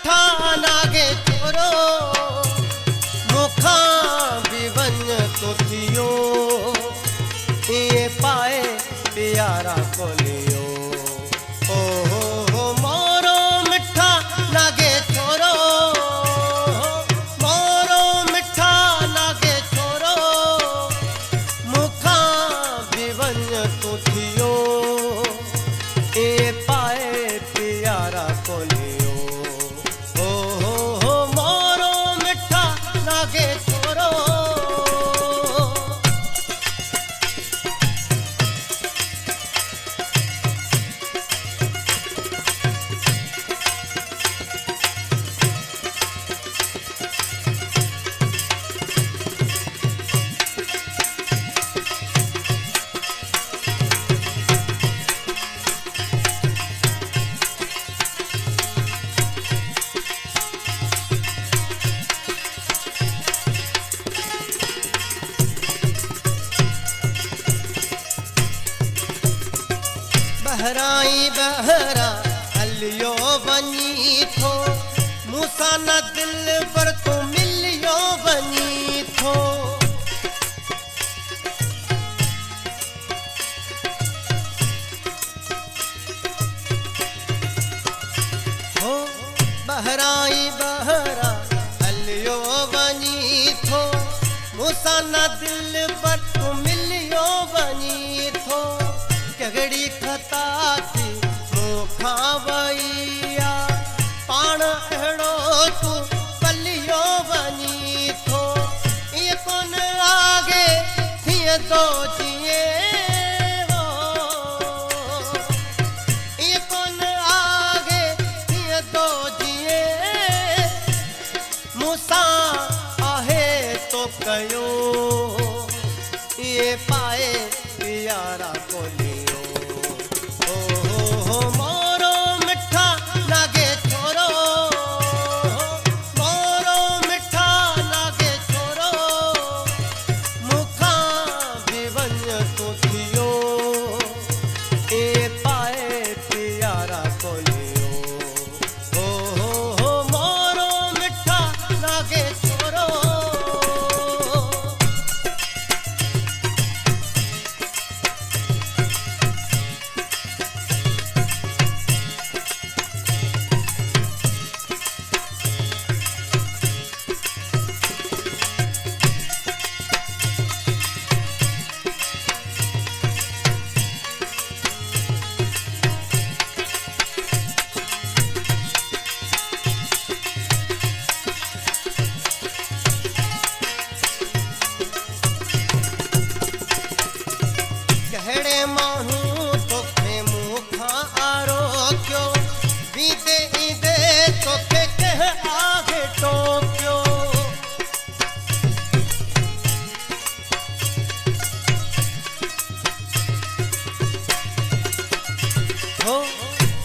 मिठा लागे छोरो मुखा भी वञ तो थियो ये पाए प्यारा कोलियो ओ मोरो मिठा लागे छोरो मोरो मिठा लागे छोरो मुखा भी वञ तो थियो ये पाए प्यारा कोलियो ओ मोरो मिठा लागे छोरो बहराई बहरा हलियो बनी थो मूसा न दिल पर तो मिलियो बनी थो हो बहराई बहरा हलियो बनी थो मूसा न दिल पर तो मिलियो बनी थो कगड़ी खता थी मुखा वैया पाण अहिड़ो तू पलियो वञी थो ये कोन आगे थिए तो जिए हो ये कोन आगे थिए तो जिए मूसा आहे तो कयो ये पाए प्यारा कोली मोरो मिठा लागे छोरो मोरो मिठा लागे छोरो मुखा भी वञ तो थियो ए पाए प्यारा कोलियो मोरो मिठा लागे छोरो कहिड़े माण्हू तोखे मुखां आरोकियो बीते ईंदे तोखे कंहिं आगे टोकियो हो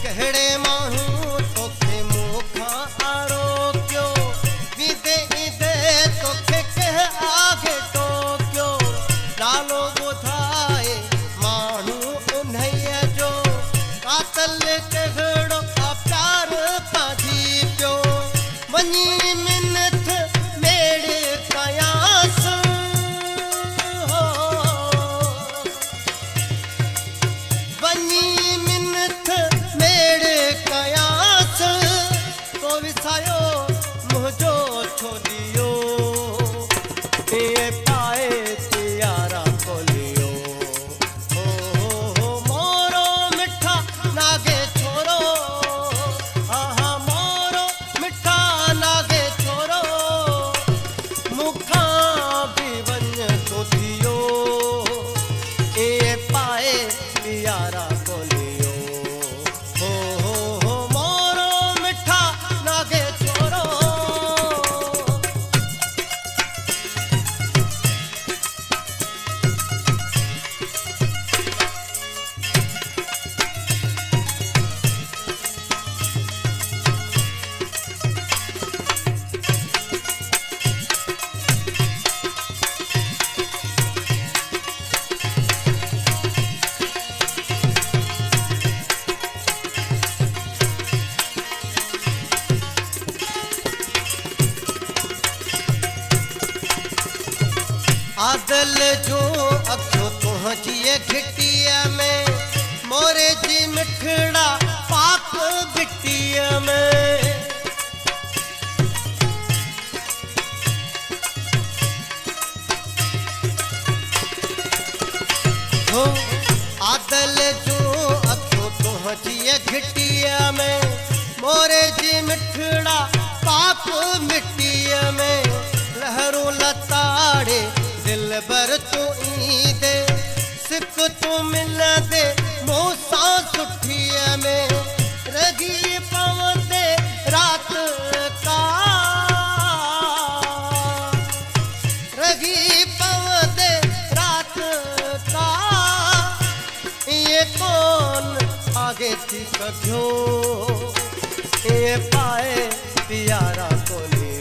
कहिड़े माण्हू तोखे मुखां आरोकियो बीते ईंदे तोखे कंहिं आगे टोकियो नालो ॿुधाए कातल कहिड़ो प्यार पाधी पियो वञी मिनथ मेड़ कयांस हो वञी मिनथ मेड़ कयांस तो विसायो मुंहिंजो छो ॾियो पाए प्यारा कोलियो जो अखो तुझी घिटिया में मोरे जी मिठड़ा पाक बिटिया में हो आदल जो अखो तुझी घिटिया में मोरे जी मिठड़ा पाक मिट्टिया में लहरों लताड़े दिल भर तू ईंदे सिक तू मिल दे मूसा सुठिया में रगी पवंदे रात का रगी पवंदे रात का ये कौन आगे थी सघो ये पाए प्यारा कोनी